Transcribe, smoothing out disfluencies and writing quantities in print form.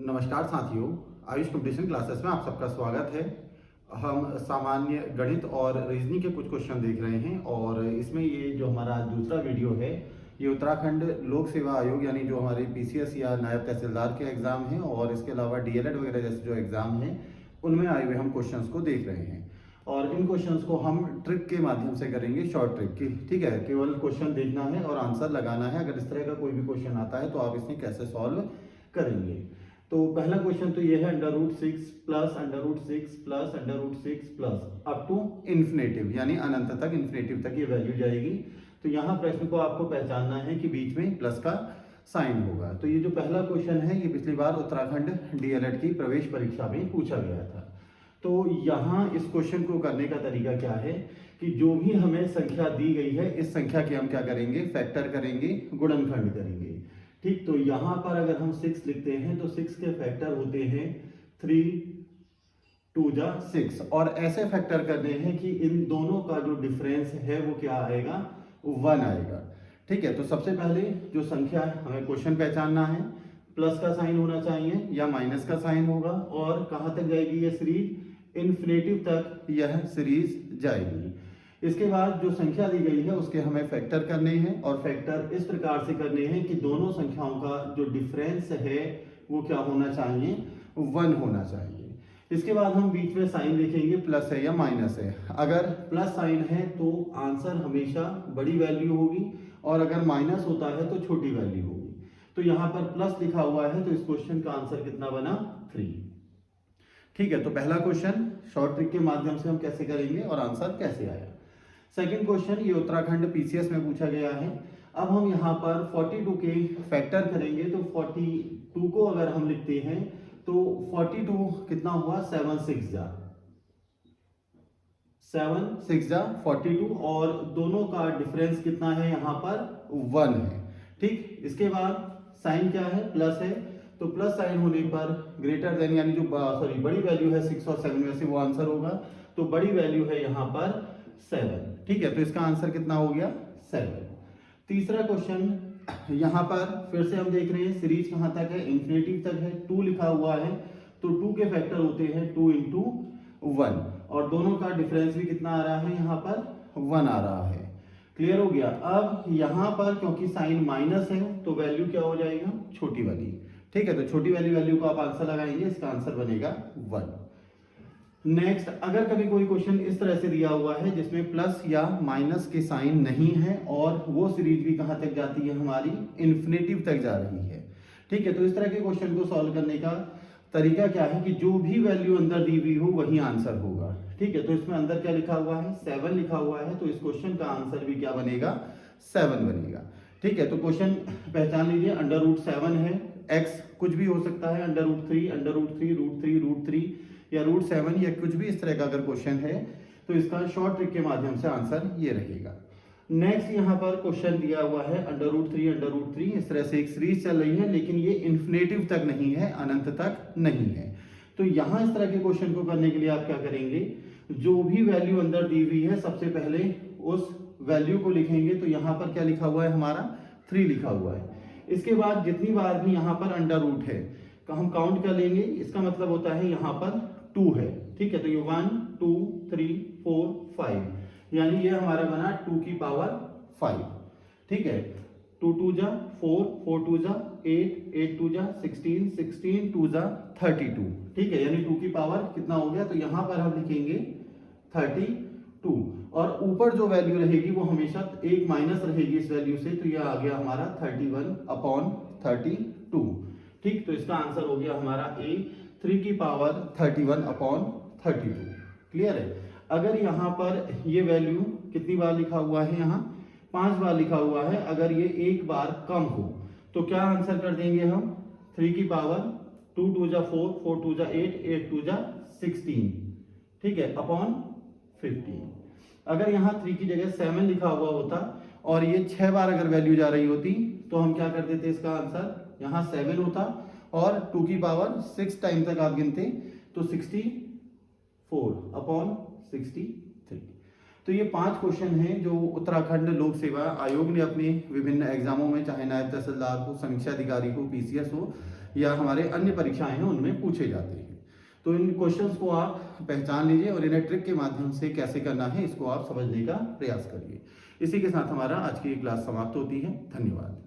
नमस्कार साथियों, Ayush competition classes में आप सबका स्वागत है। हम सामान्य गणित और रीजनिंग के कुछ क्वेश्चन देख रहे हैं और इसमें ये जो हमारा दूसरा वीडियो है ये उत्तराखंड लोक सेवा आयोग यानी जो हमारे पीसीएस या नायब तहसीलदार के एग्जाम हैं और इसके अलावा डीएलएड वगैरह जैसे जो एग्जाम हैं उनमें आए हुए हम क्वेश्चंस को देख रहे हैं और इन क्वेश्चंस को हम ट्रिक के माध्यम से करेंगे, शॉर्ट ट्रिक की। ठीक है, केवल क्वेश्चन देखना है और आंसर लगाना है। अगर इस तरह का कोई भी क्वेश्चन आता है तो आप इसमें कैसे सॉल्व करेंगे। तो पहला क्वेश्चन तो ये है √6 plus √6 plus √6 plus up to infinitive यानी अनंत तक, इन्फिनेटिव तक ये वैल्यू जाएगी। तो यहाँ प्रश्न को आपको पहचानना है कि बीच में प्लस का साइन होगा। तो ये जो पहला क्वेश्चन है ये पिछली बार उत्तराखंड डीएलएड की प्रवेश परीक्षा में पूछा गया था। तो यहाँ इस क्वेश्चन को करने का तरीका क्या है कि जो भी हमें संख्या दी गई है इस संख्या के हम क्या करेंगे, फैक्टर करेंगे, गुणनखंड करेंगे। ठीक, तो यहाँ पर अगर हम 6 लिखते हैं तो 6 के फैक्टर होते हैं 3 2 जा 6 और ऐसे फैक्टर करने हैं कि इन दोनों का जो डिफरेंस है वो क्या आएगा, 1 आएगा। ठीक है, तो सबसे पहले जो संख्या है हमें क्वेश्चन पहचानना है, प्लस का साइन होना चाहिए या माइनस का साइन होगा और कहाँ तक जाएगी ये सीरीज, इन्फिनेटिव तक यह सीरीज जाएगी। इसके बाद जो संख्या दी गई है उसके हमें फैक्टर करने हैं और फैक्टर इस प्रकार से करने हैं कि दोनों संख्याओं का जो डिफरेंस है वो क्या होना चाहिए, 1 होना चाहिए। इसके बाद हम बीच में साइन लिखेंगे, प्लस है या माइनस है। अगर प्लस साइन है तो आंसर हमेशा बड़ी वैल्यू होगी और अगर माइनस होता है तो छोटी वैल्यू होगी। तो यहाँ पर प्लस लिखा हुआ है तो इस क्वेश्चन का आंसर कितना बना, 3। ठीक है, तो पहला क्वेश्चन शॉर्ट ट्रिक के माध्यम से हम कैसे करेंगे और आंसर कैसे आया। सेकंड क्वेश्चन ये उत्तराखंड पीसीएस में पूछा गया है। अब हम यहाँ पर 42 के फैक्टर करेंगे तो 42 को अगर हम लिखते हैं तो 42 कितना हुआ, 7 6 जा 42 और दोनों का डिफरेंस कितना है, यहाँ पर 1 है। ठीक, इसके बाद साइन क्या है, प्लस है, तो प्लस साइन होने पर ग्रेटर देन यानी जो बड़ी वैल्यू है 6 और 7 में से वो आंसर होगा। तो बड़ी वैल्यू है यहाँ पर 7। ठीक है, तो इसका आंसर कितना हो गया, 7। तीसरा क्वेश्चन यहाँ पर फिर से हम देख रहे हैं सीरीज कहाँ तक है, इन्फिनेटिव तक है, 2 लिखा हुआ है तो 2 के फैक्टर होते हैं 2 × 1 और दोनों का डिफरेंस भी कितना आ रहा है, यहाँ पर 1 आ रहा है। क्लियर हो गया। अब यहाँ पर क्योंकि साइन माइनस है तो वैल्यू क्या हो जाएगा, छोटी वाली। ठीक है, तो छोटी वाली वैल्यू को आप आंसर लगाएंगे, इसका आंसर बनेगा 1। नेक्स्ट, अगर कभी कोई क्वेश्चन इस तरह से दिया हुआ है जिसमें प्लस या माइनस के साइन नहीं है और वो सीरीज भी कहां तक जाती है, हमारी इन्फिनेटिव तक जा रही है। ठीक है, तो इस तरह के क्वेश्चन को सॉल्व करने का तरीका क्या है कि जो भी वैल्यू अंदर दी हुई हो वही आंसर होगा। ठीक है, तो इसमें अंदर क्या लिखा हुआ है, 7 लिखा हुआ है, तो इस क्वेश्चन का आंसर भी क्या बनेगा, 7 बनेगा। ठीक है, तो क्वेश्चन पहचान लीजिए, √7 है, x कुछ भी हो सकता है, √3 √3 या √7 या कुछ भी इस तरह का अगर क्वेश्चन है तो इसका शॉर्ट ट्रिक के माध्यम से आंसर ये रहेगा। नेक्स्ट यहाँ पर क्वेश्चन दिया हुआ है √3 इस तरह से एक सीरीज चल रही है लेकिन ये इन्फिनेटिव तक नहीं है, अनंत तक नहीं है। तो यहाँ इस तरह के क्वेश्चन को करने के लिए आप क्या करेंगे, जो भी वैल्यू अंदर दी हुई है सबसे पहले उस वैल्यू को लिखेंगे। तो यहाँ पर क्या लिखा हुआ है, हमारा 3 लिखा हुआ है। इसके बाद जितनी बार भी यहाँ पर अंडर रूट है हम काउंट कर लेंगे, इसका मतलब होता है यहाँ पर 2 है। ठीक है, तो ये 1 2 3 4 5 यानी ये हमारा बना 2 की पावर 5। ठीक है, 2 2 जा 4 4 2 जा 8 8 2 जा 16 16 2 जा 32। ठीक है, यानी 2 की पावर कितना हो गया, तो यहाँ पर हम लिखेंगे 32 और ऊपर जो वैल्यू रहेगी वो हमेशा एक माइनस रहेगी इस वैल्यू से, तो यह आ गया हमारा 31/32। ठीक, तो इसका आंसर हो गया हमारा A, 3 की पावर 31/32। क्लियर है। अगर यहाँ पर ये वैल्यू कितनी बार लिखा हुआ है, यहाँ 5 बार लिखा हुआ है, अगर ये एक बार कम हो तो क्या आंसर कर देंगे हम, 3 की पावर 2 2 जा 4 4 2 जा 8 8 2 जा 16। ठीक है, /15। अगर यहाँ 3 की जगह 7 लिखा हुआ होता और ये 6 बार अगर वैल्यू जा रही होती तो हम क्या कर देते, इसका आंसर यहाँ 7 होता और 2 की पावर 6 टाइम तक आप गिनते तो 64/63। तो ये 5 क्वेश्चन हैं जो उत्तराखंड लोक सेवा आयोग ने अपने विभिन्न एग्जामों में, चाहे नायब तहसीलदार हो, समीक्षा अधिकारी हो, पीसीएस हो, या हमारे अन्य परीक्षाएं हैं उनमें पूछे जाते हैं। तो इन क्वेश्चंस को आप पहचान लीजिए और इन्हें ट्रिक के माध्यम से कैसे करना है इसको आप समझने का प्रयास करिए। इसी के साथ हमारा आज की क्लास समाप्त होती है। धन्यवाद।